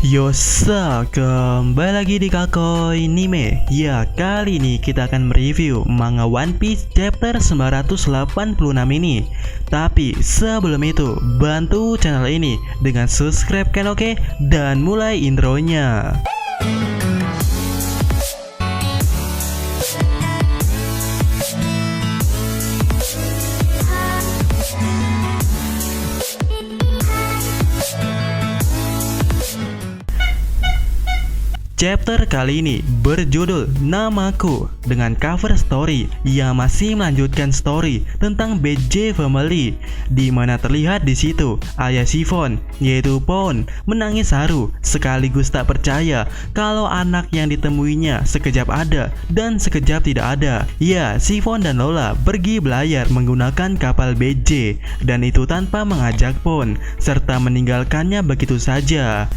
Yosa, kembali lagi di Kakoi Anime. Ya, kali ini kita akan mereview manga One Piece chapter 986 ini. Tapi sebelum itu, bantu channel ini dengan subscribe kan, oke? Dan mulai intronya. Chapter kali ini berjudul Namaku dengan cover story yang masih melanjutkan story tentang BJ Family, di mana terlihat di situ ayah Chiffon yaitu Pon menangis haru sekaligus tak percaya kalau anak yang ditemuinya sekejap ada dan sekejap tidak ada. Ya, Chiffon dan Lola pergi belayar menggunakan kapal BJ dan itu tanpa mengajak Pon serta meninggalkannya begitu saja.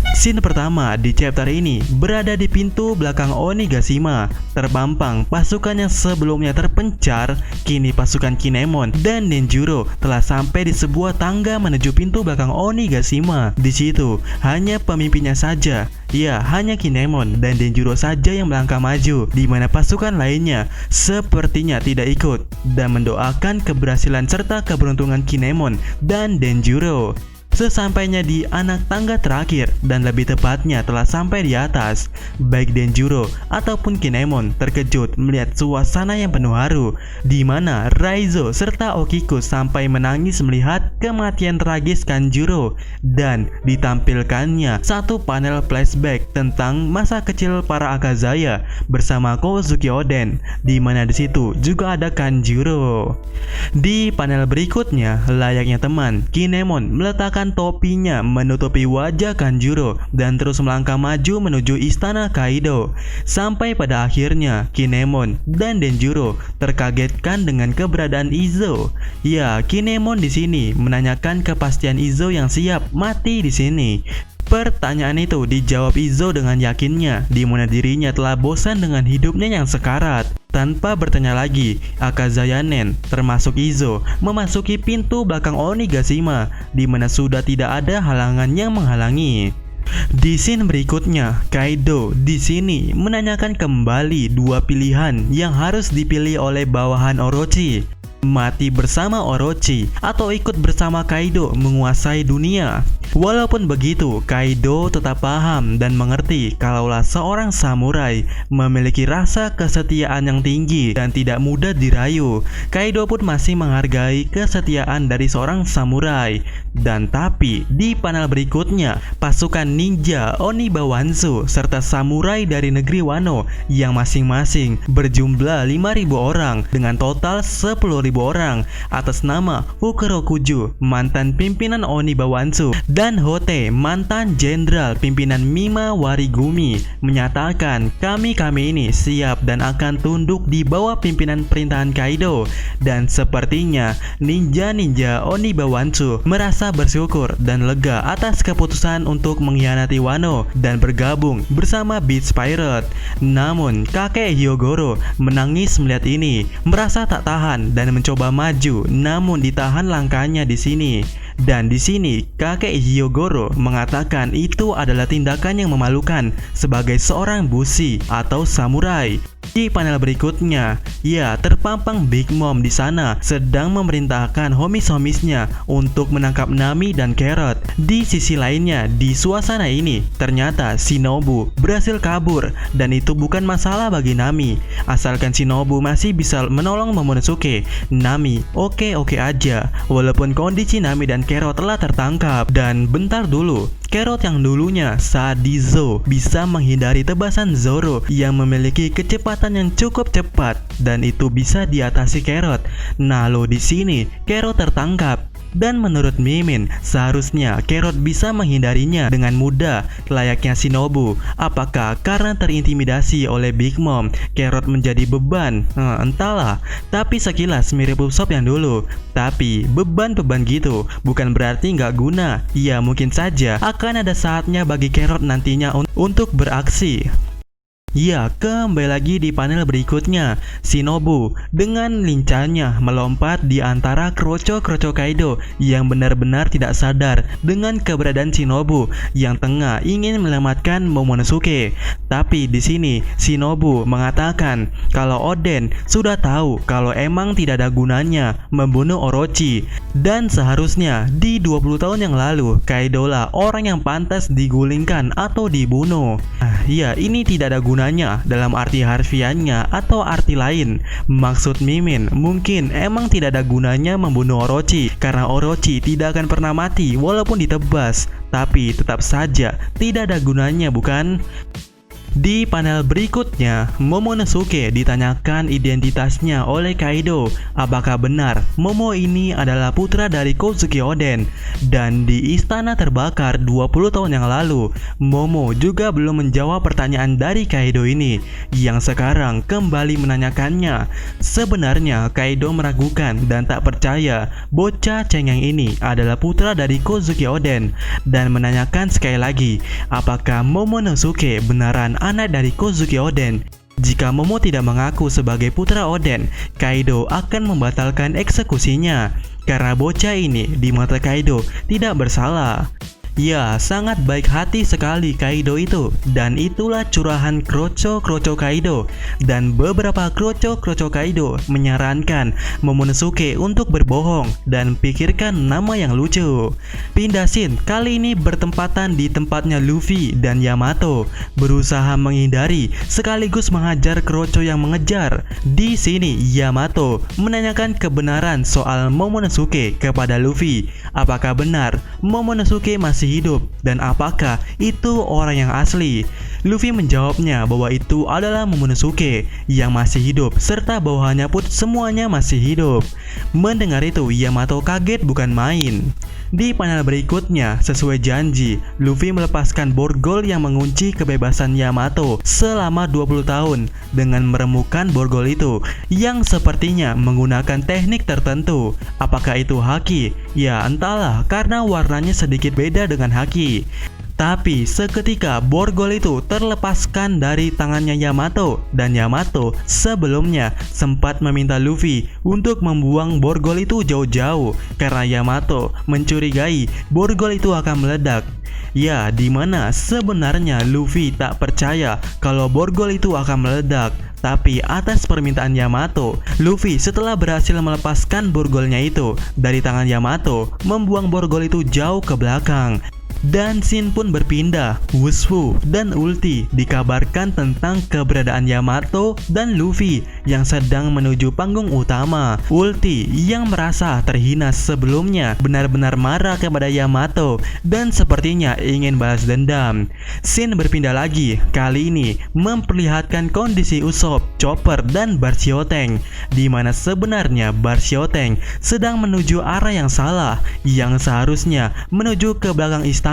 Scene pertama di chapter ini berada di pintu belakang Onigashima. Terpampang pasukan yang sebelumnya terpencar, kini pasukan Kinemon dan Denjiro telah sampai di sebuah tangga menuju pintu belakang Onigashima. Di situ hanya pemimpinnya saja, ya hanya Kinemon dan Denjiro saja yang melangkah maju, di mana pasukan lainnya sepertinya tidak ikut dan mendoakan keberhasilan serta keberuntungan Kinemon dan Denjiro. Sesampainya di anak tangga terakhir dan lebih tepatnya telah sampai di atas, baik Denjiro ataupun Kinemon terkejut melihat suasana yang penuh haru, di mana Raizo serta Okiko sampai menangis melihat kematian tragis Kanjuro, dan ditampilkannya satu panel flashback tentang masa kecil para Akazaya bersama Kozuki Oden, di mana di situ juga ada Kanjuro. Di panel berikutnya, layaknya teman, Kinemon meletakkan topinya menutupi wajah Kanjuro dan terus melangkah maju menuju istana Kaido. Sampai pada akhirnya Kinemon dan Denjiro terkagetkan dengan keberadaan Izo. Ya, Kinemon di sini menanyakan kepastian Izo yang siap mati di sini. Pertanyaan itu dijawab Izo dengan yakinnya, di mana dirinya telah bosan dengan hidupnya yang sekarat. Tanpa bertanya lagi, Akazaya Nen, termasuk Izo, memasuki pintu belakang Onigashima, di mana sudah tidak ada halangan yang menghalangi. Di scene berikutnya, Kaido di sini menanyakan kembali dua pilihan yang harus dipilih oleh bawahan Orochi. Mati bersama Orochi atau ikut bersama Kaido menguasai dunia. Walaupun begitu, Kaido tetap paham dan mengerti kalaulah seorang samurai memiliki rasa kesetiaan yang tinggi dan tidak mudah dirayu. Kaido pun masih menghargai kesetiaan dari seorang samurai. Dan tapi di panel berikutnya, pasukan ninja Oniba Wansu serta samurai dari negeri Wano yang masing-masing berjumlah 5.000 orang dengan total 10.000 orang atas nama Fukurokuju, mantan pimpinan Oniba Wansu, dan Hote, mantan jenderal pimpinan Mima Warigumi, menyatakan kami ini siap dan akan tunduk di bawah pimpinan perintahan Kaido. Dan sepertinya ninja-ninja Oniba Wansu merasa bersyukur dan lega atas keputusan untuk mengkhianati Wano dan bergabung bersama Beach Pirate. Namun kakek Hyogoro menangis melihat ini, merasa tak tahan dan mencoba maju, namun ditahan langkahnya di sini. Dan di sini kakek Hyogoro mengatakan itu adalah tindakan yang memalukan sebagai seorang bushi atau samurai. Di panel berikutnya, ya terpampang Big Mom di sana sedang memerintahkan homis-homisnya untuk menangkap Nami dan Carrot. Di sisi lainnya, di suasana ini ternyata Shinobu berhasil kabur dan itu bukan masalah bagi Nami, asalkan Shinobu masih bisa menolong Momonosuke. Nami oke-oke aja walaupun kondisi Nami dan Carrot telah tertangkap. Dan bentar dulu, Carrot yang dulunya saat di Zou bisa menghindari tebasan Zoro yang memiliki kecepatan yang cukup cepat dan itu bisa diatasi Carrot. Nah lo di sini Carrot tertangkap. Dan menurut Mimin, seharusnya Carrot bisa menghindarinya dengan mudah layaknya Shinobu. Apakah karena terintimidasi oleh Big Mom, Carrot menjadi beban? Entahlah, tapi sekilas mirip Usopp yang dulu. Tapi beban-beban gitu bukan berarti nggak guna. Ya mungkin saja akan ada saatnya bagi Carrot nantinya untuk beraksi. Ya, kembali lagi di panel berikutnya. Shinobu dengan lincahnya melompat di antara kroco-kroco Kaido yang benar-benar tidak sadar dengan keberadaan Shinobu yang tengah ingin menyelamatkan Momonosuke. Tapi di sini Shinobu mengatakan kalau Oden sudah tahu kalau emang tidak ada gunanya membunuh Orochi, dan seharusnya di 20 tahun yang lalu Kaido lah orang yang pantas digulingkan atau dibunuh. Ya, ini tidak ada gunanya dalam arti harfiahnya atau arti lain. Maksud Mimin, mungkin emang tidak ada gunanya membunuh Orochi karena Orochi tidak akan pernah mati walaupun ditebas. Tapi tetap saja tidak ada gunanya, bukan? Di panel berikutnya, Momonosuke ditanyakan identitasnya oleh Kaido. Apakah benar Momo ini adalah putra dari Kozuki Oden? Dan di istana terbakar 20 tahun yang lalu, Momo juga belum menjawab pertanyaan dari Kaido ini, yang sekarang kembali menanyakannya. Sebenarnya Kaido meragukan dan tak percaya bocah cengeng ini adalah putra dari Kozuki Oden, dan menanyakan sekali lagi, apakah Momonosuke beneran anak dari Kozuki Oden. Jika Momo tidak mengaku sebagai putra Oden, Kaido akan membatalkan eksekusinya karena bocah ini di mata Kaido tidak bersalah. Ya, sangat baik hati sekali Kaido itu, dan itulah curahan kroco-kroco Kaido. Dan beberapa kroco-kroco Kaido menyarankan Momonosuke untuk berbohong dan pikirkan nama yang lucu. Pindah scene kali ini bertempatan di tempatnya Luffy dan Yamato berusaha menghindari sekaligus menghajar kroco yang mengejar. Di sini Yamato menanyakan kebenaran soal Momonosuke kepada Luffy. Apakah benar Momonosuke masih hidup dan apakah itu orang yang asli? Luffy menjawabnya bahwa itu adalah Momonosuke yang masih hidup serta bawahannya pun semuanya masih hidup. Mendengar itu Yamato kaget bukan main. Di panel berikutnya, sesuai janji, Luffy melepaskan borgol yang mengunci kebebasan Yamato selama 20 tahun dengan meremukan borgol itu yang sepertinya menggunakan teknik tertentu. Apakah itu haki? Ya entahlah, karena warnanya sedikit beda dengan haki. Tapi seketika borgol itu terlepaskan dari tangannya Yamato, dan Yamato sebelumnya sempat meminta Luffy untuk membuang borgol itu jauh-jauh karena Yamato mencurigai borgol itu akan meledak. Ya, dimana sebenarnya Luffy tak percaya kalau borgol itu akan meledak. Tapi atas permintaan Yamato, Luffy setelah berhasil melepaskan borgolnya itu dari tangan Yamato, membuang borgol itu jauh ke belakang. Dan scene pun berpindah. Wushu dan Ulti dikabarkan tentang keberadaan Yamato dan Luffy yang sedang menuju panggung utama. Ulti yang merasa terhina sebelumnya benar-benar marah kepada Yamato dan sepertinya ingin balas dendam. Scene berpindah lagi, kali ini memperlihatkan kondisi Usopp, Chopper, dan Barcioteng, di mana sebenarnya Barcioteng sedang menuju arah yang salah, yang seharusnya menuju ke belakang istana.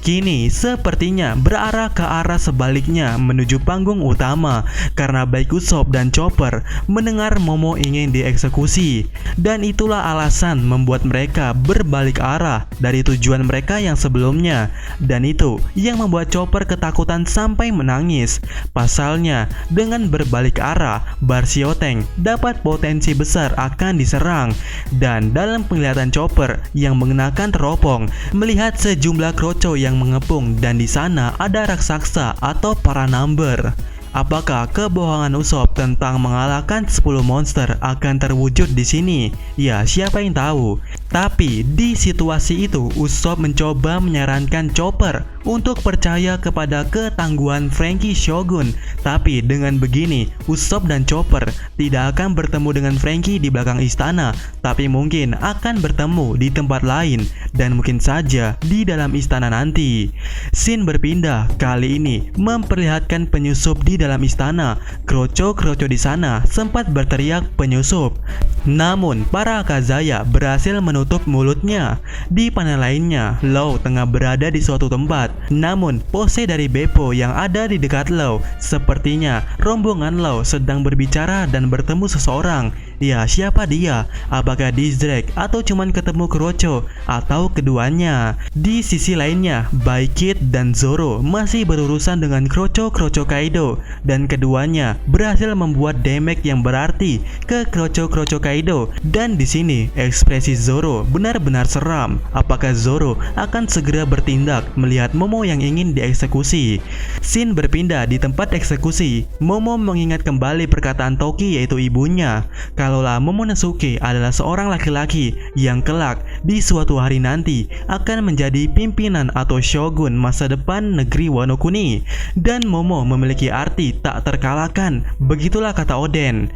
Kini sepertinya berarah ke arah sebaliknya menuju panggung utama karena baik Usopp dan Chopper mendengar Momo ingin dieksekusi, dan itulah alasan membuat mereka berbalik arah dari tujuan mereka yang sebelumnya, dan itu yang membuat Chopper ketakutan sampai menangis. Pasalnya dengan berbalik arah, Barcioteng dapat potensi besar akan diserang, dan dalam penglihatan Chopper yang mengenakan teropong melihat sejumlah kroco yang mengepung, dan di sana ada raksasa atau para number. Apakah kebohongan Usopp tentang mengalahkan 10 monster akan terwujud di sini? Ya, siapa yang tahu. Tapi di situasi itu Usopp mencoba menyarankan Chopper untuk percaya kepada ketangguhan Franky Shogun. Tapi dengan begini, Usopp dan Chopper tidak akan bertemu dengan Franky di belakang istana, tapi mungkin akan bertemu di tempat lain, dan mungkin saja di dalam istana nanti. Scene berpindah, kali ini memperlihatkan penyusup di dalam istana. Kroco-kroco di sana sempat berteriak penyusup, namun para Akazaya berhasil menutup mulutnya. Di panel lainnya, Law tengah berada di suatu tempat, namun pose dari Beppo yang ada di dekat Law sepertinya rombongan Law sedang berbicara dan bertemu seseorang. Ya, siapa dia? Apakah Dizdrake atau cuman ketemu Kroco atau keduanya? Di sisi lainnya, baik Kid dan Zoro masih berurusan dengan Kroco Kaido, dan keduanya berhasil membuat damage yang berarti ke Kroco Kaido. Dan di sini ekspresi Zoro benar-benar seram. Apakah Zoro akan segera bertindak melihat Momo yang ingin dieksekusi? Scene berpindah di tempat eksekusi. Momo mengingat kembali perkataan Toki, yaitu ibunya, kalaulah Momonosuke adalah seorang laki-laki yang kelak di suatu hari nanti akan menjadi pimpinan atau shogun masa depan negeri Wano Kuni, dan Momo memiliki arti tak terkalahkan, begitulah kata Oden.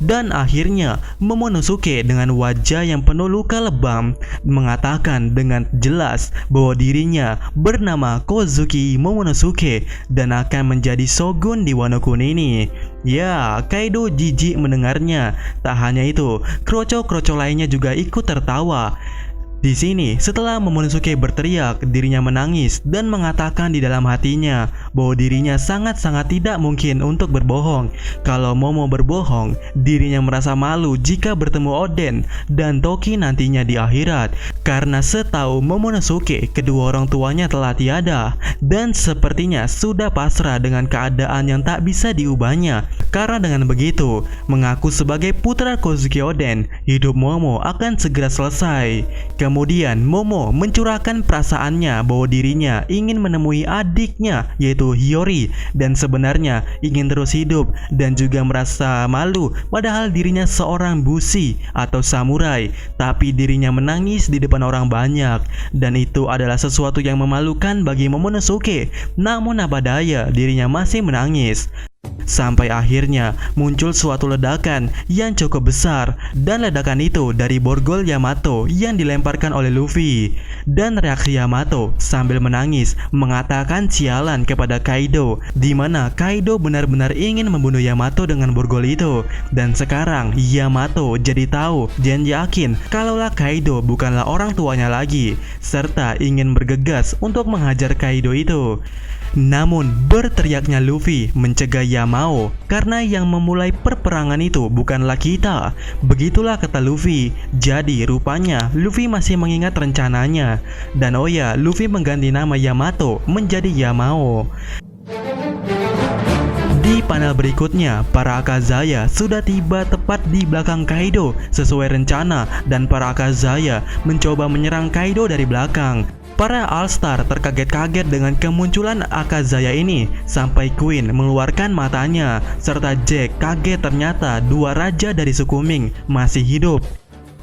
Dan akhirnya Momonosuke dengan wajah yang penuh luka lebam mengatakan dengan jelas bahwa dirinya bernama Kozuki Momonosuke dan akan menjadi shogun di Wano Kuni ini. Ya, Kaido jijik mendengarnya. Tak hanya itu, Kroco lainnya juga ikut tertawa. Di sini, setelah Momonosuke berteriak, dirinya menangis dan mengatakan di dalam hatinya bahwa dirinya sangat-sangat tidak mungkin untuk berbohong. Kalau Momo berbohong, dirinya merasa malu jika bertemu Oden dan Toki nantinya di akhirat. Karena setahu Momonosuke, kedua orang tuanya telah tiada dan sepertinya sudah pasrah dengan keadaan yang tak bisa diubahnya. Karena dengan begitu, mengaku sebagai putra Kozuki Oden, hidup Momo akan segera selesai. Kemudian Momo mencurahkan perasaannya bahwa dirinya ingin menemui adiknya, yaitu Hiyori, dan sebenarnya ingin terus hidup dan juga merasa malu padahal dirinya seorang bushi atau samurai, tapi dirinya menangis di depan orang banyak, dan itu adalah sesuatu yang memalukan bagi Momonosuke. Namun apa daya, dirinya masih menangis. Sampai akhirnya muncul suatu ledakan yang cukup besar, dan ledakan itu dari borgol Yamato yang dilemparkan oleh Luffy. Dan reaksi Yamato sambil menangis mengatakan sialan kepada Kaido, di mana Kaido benar-benar ingin membunuh Yamato dengan borgol itu. Dan sekarang Yamato jadi tahu dan yakin kalaulah Kaido bukanlah orang tuanya lagi, serta ingin bergegas untuk menghajar Kaido itu. Namun berteriaknya Luffy mencegah Yamao, karena yang memulai perperangan itu bukanlah kita. Begitulah kata Luffy. Jadi rupanya Luffy masih mengingat rencananya. Dan oh ya, Luffy mengganti nama Yamato menjadi Yamao. Di panel berikutnya, para Akazaya sudah tiba tepat di belakang Kaido sesuai rencana, dan para Akazaya mencoba menyerang Kaido dari belakang. Para All-Star terkaget-kaget dengan kemunculan Akazaya ini, sampai Queen mengeluarkan matanya, serta Jack kaget ternyata dua raja dari suku Ming masih hidup.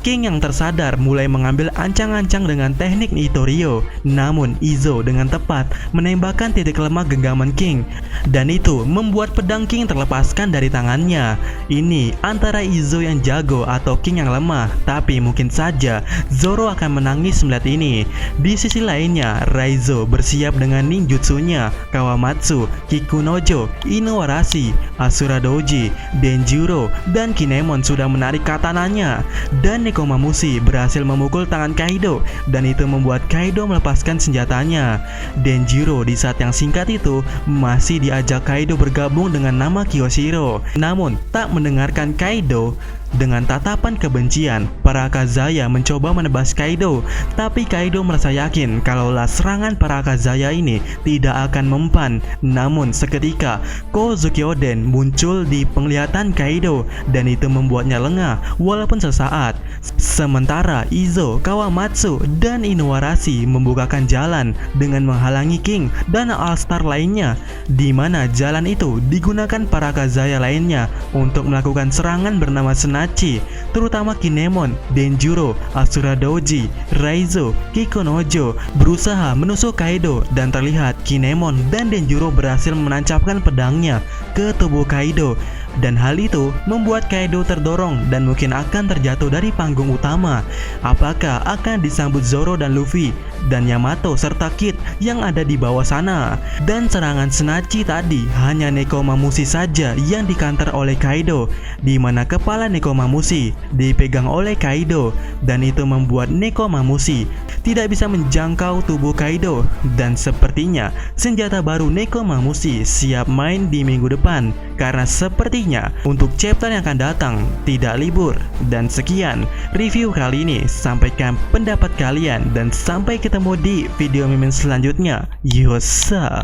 King yang tersadar mulai mengambil ancang-ancang dengan teknik Itorio, namun Izo dengan tepat menembakkan titik lemah genggaman King, dan itu membuat pedang King terlepaskan dari tangannya. Ini antara Izo yang jago atau King yang lemah, tapi mungkin saja Zoro akan menangis melihat ini. Di sisi lainnya, Raizo bersiap dengan ninjutsunya, Kawamatsu, Kikunojo, Inuarashi, Asura Doji, Denjiro, dan Kinemon sudah menarik katananya, dan Nekomamushi berhasil memukul tangan Kaido, dan itu membuat Kaido melepaskan senjatanya. Denjiro di saat yang singkat itu masih diajak Kaido bergabung dengan nama Kyoshiro, namun tak mendengarkan Kaido. Dengan tatapan kebencian, para Akazaya mencoba menebas Kaido, tapi Kaido merasa yakin kalaulah serangan para Akazaya ini tidak akan mempan. Namun seketika Kozuki Oden muncul di penglihatan Kaido, dan itu membuatnya lengah walaupun sesaat. Sementara Izo, Kawamatsu, dan Inuarashi membukakan jalan dengan menghalangi King dan All-Star lainnya, di mana jalan itu digunakan para Akazaya lainnya untuk melakukan serangan bernama Senachi, terutama Kinemon, Denjiro, Asura Doji, Raizo, Kikunojo berusaha menusuk Kaido, dan terlihat Kinemon dan Denjiro berhasil menancapkan pedangnya ke tubuh Kaido. Dan hal itu membuat Kaido terdorong dan mungkin akan terjatuh dari panggung utama. Apakah akan disambut Zoro dan Luffy dan Yamato serta Kid yang ada di bawah sana? Dan serangan Senachi tadi hanya Nekomamushi saja yang dikanter oleh Kaido, di mana kepala Nekomamushi dipegang oleh Kaido, dan itu membuat Nekomamushi tidak bisa menjangkau tubuh Kaido. Dan sepertinya senjata baru Nekomamushi siap main di minggu depan. karena sepertinya untuk chapter yang akan datang tidak libur. Dan sekian review kali ini, sampaikan pendapat kalian dan sampai ketemu di video mimin selanjutnya. Yosa.